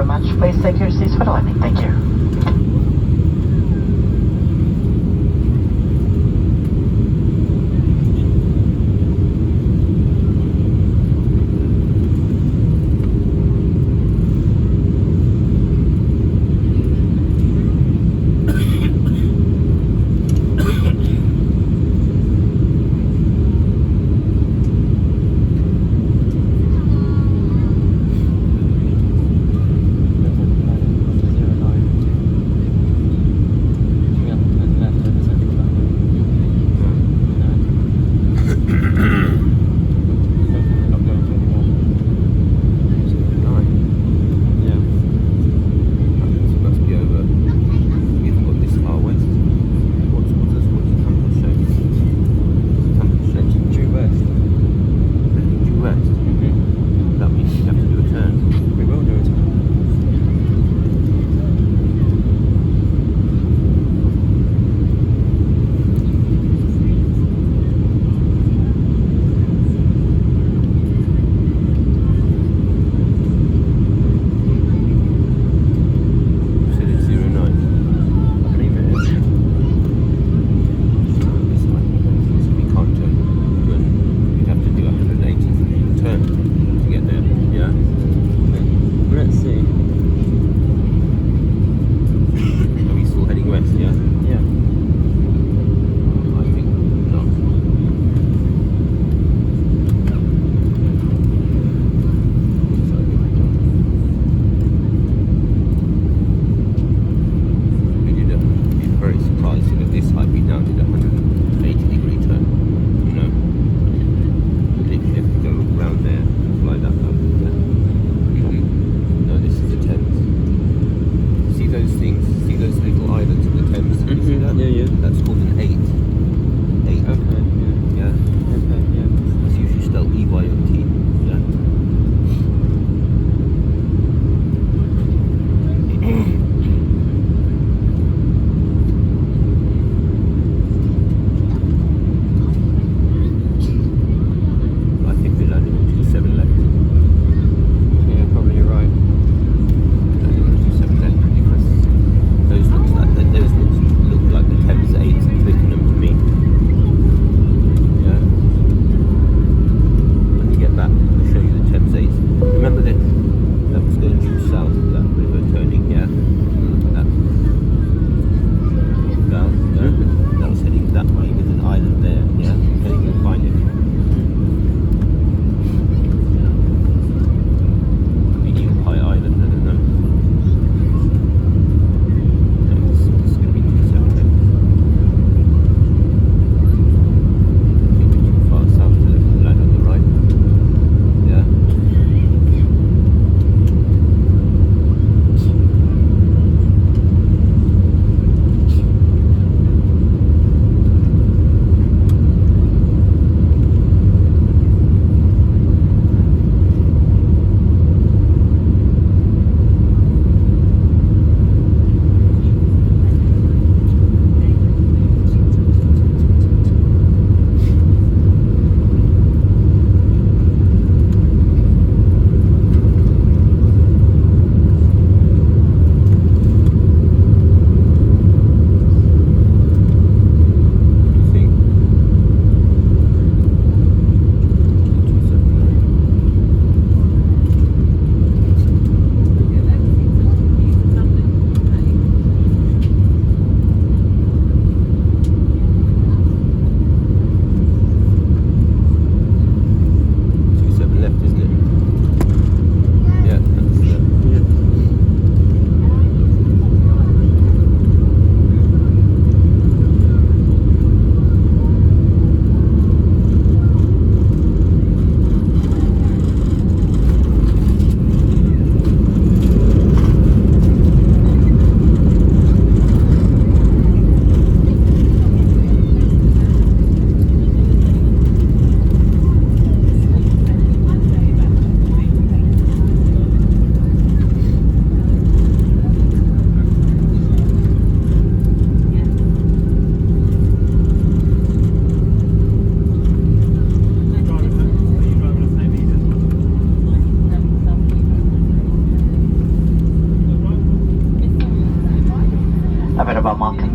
very much. Please take your seats for the landing. Thank you.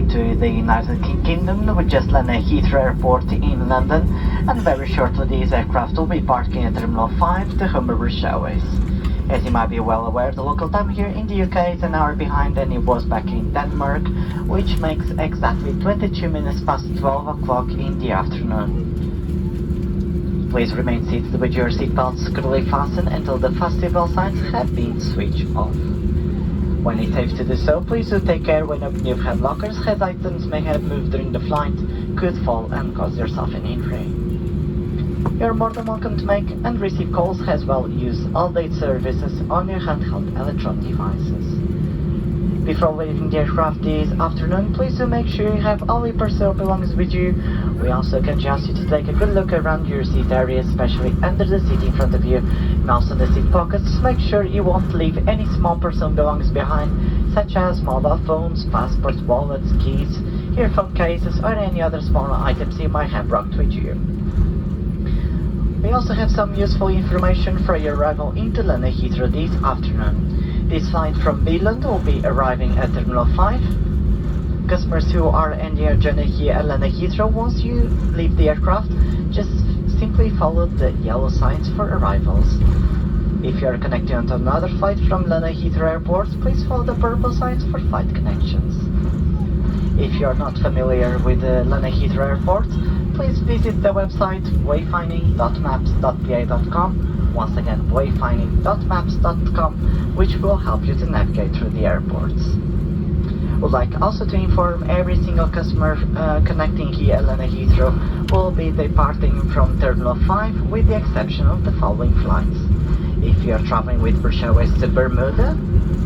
to the United Kingdom, we just landed at Heathrow Airport in London, and very shortly these aircraft will be parking at Terminal 5 to Humberbridge Airways. As you might be well aware, the local time here in the UK is an hour behind than it was back in Denmark, which makes exactly 22 minutes past 12 o'clock in the afternoon. Please remain seated with your seatbelts securely fastened until the festival signs have been switched off. When it's safe to do so, please do take care when opening your hand lockers, as items may have moved during the flight, could fall and cause yourself an injury. You're more than welcome to make and receive calls as well use all data services on your handheld electronic devices. Before leaving the aircraft this afternoon, please do make sure you have all your personal belongings with you. We also can ask you to take a good look around your seat area, especially under the seat in front of you, and also the seat pockets. Make sure you won't leave any small personal belongings behind, such as mobile phones, passports, wallets, keys, earphone cases, or any other smaller items you might have brought with you. We also have some useful information for your arrival into London Heathrow this afternoon. This flight from Billund will be arriving at Terminal 5. Customers who are ending your journey here at London Heathrow, once you leave the aircraft, just simply follow the yellow signs for arrivals. If you are connecting onto another flight from London Heathrow Airport, please follow the purple signs for flight connections. If you are not familiar with the London Heathrow Airport, please visit the website wayfinding.maps.pa.com. Once again, wayfinding.maps.com, which will help you to navigate through the airports. Would like also to inform every single customer connecting here at London Heathrow will be departing from Terminal 5 with the exception of the following flights. If you are traveling with British Airways to Bermuda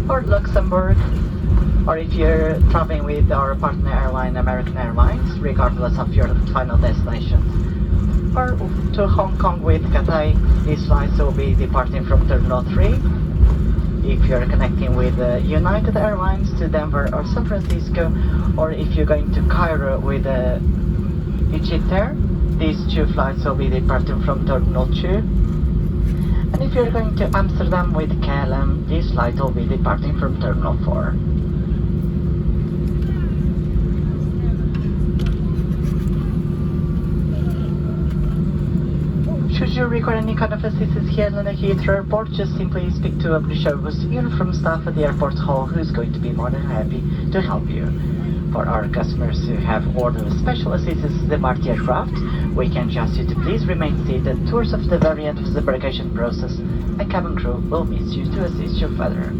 or Luxembourg, or if you're traveling with our partner airline American Airlines, regardless of your final destination, or to Hong Kong with Cathay, these flights will be departing from Terminal 3. If you're connecting with United Airlines to Denver or San Francisco, or if you're going to Cairo with Egypt Air, these two flights will be departing from Terminal 2. And if you're going to Amsterdam with KLM, this flight will be departing from Terminal 4. Should you require any kind of assistance here at London Heathrow Airport, just simply speak to a British Airways uniform staff at the airport hall who's going to be more than happy to help you. For our customers who have ordered special assistance to depart the aircraft, we can ask you to please remain seated towards of the very end of the embarkation process. A cabin crew will meet you to assist you further.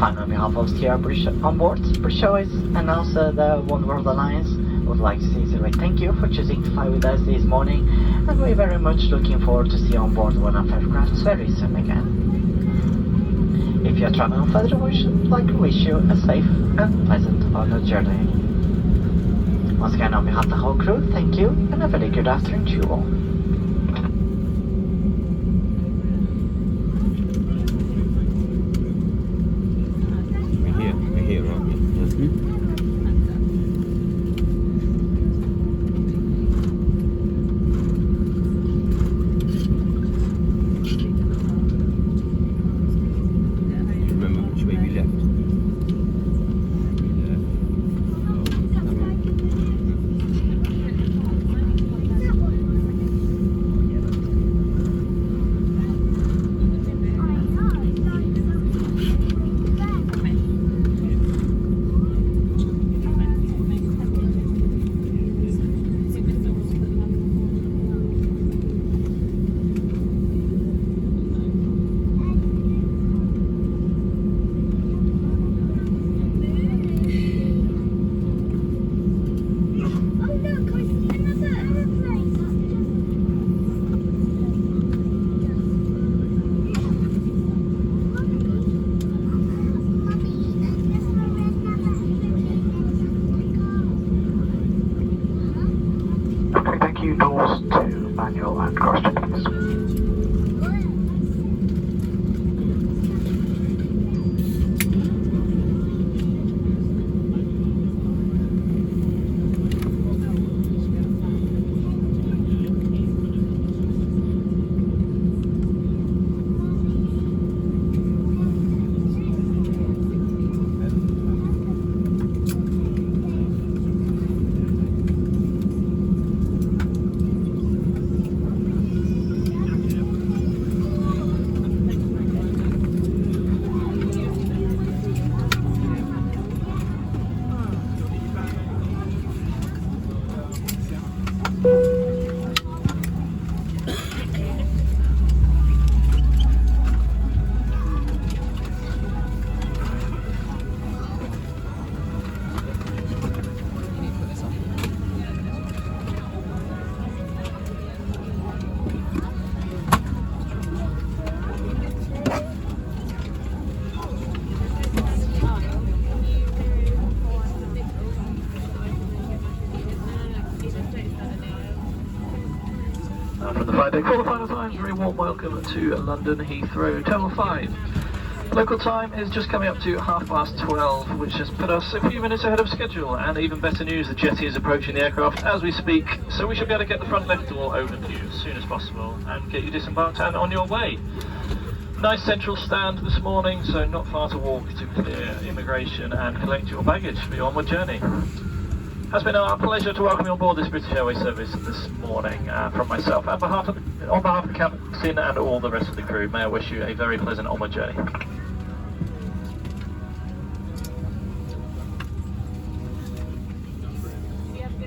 Finally, on behalf of the British onboard, British Airways, and also the One World Alliance, would like to sincerely thank you for choosing to fly with us this morning, and we're very much looking forward to see you on board one of our aircraft very soon again. If you're traveling further, we should like to wish you a safe and pleasant onward journey. Once again, on behalf of the whole crew, thank you, and a very good afternoon to you all. We're here, aren't we? Mm-hmm. Okay, call the final times, very warm welcome to London Heathrow, Terminal 5. Local time is just coming up to 12:30, which has put us a few minutes ahead of schedule, and even better news, the jetty is approaching the aircraft as we speak, so we should be able to get the front left door open for you as soon as possible and get you disembarked and on your way. Nice central stand this morning, so not far to walk to clear immigration and collect your baggage for your onward journey. It has been our pleasure to welcome you on board this British Airways service this morning from myself and on behalf of the captain and all the rest of the crew. May I wish you a very pleasant onward journey.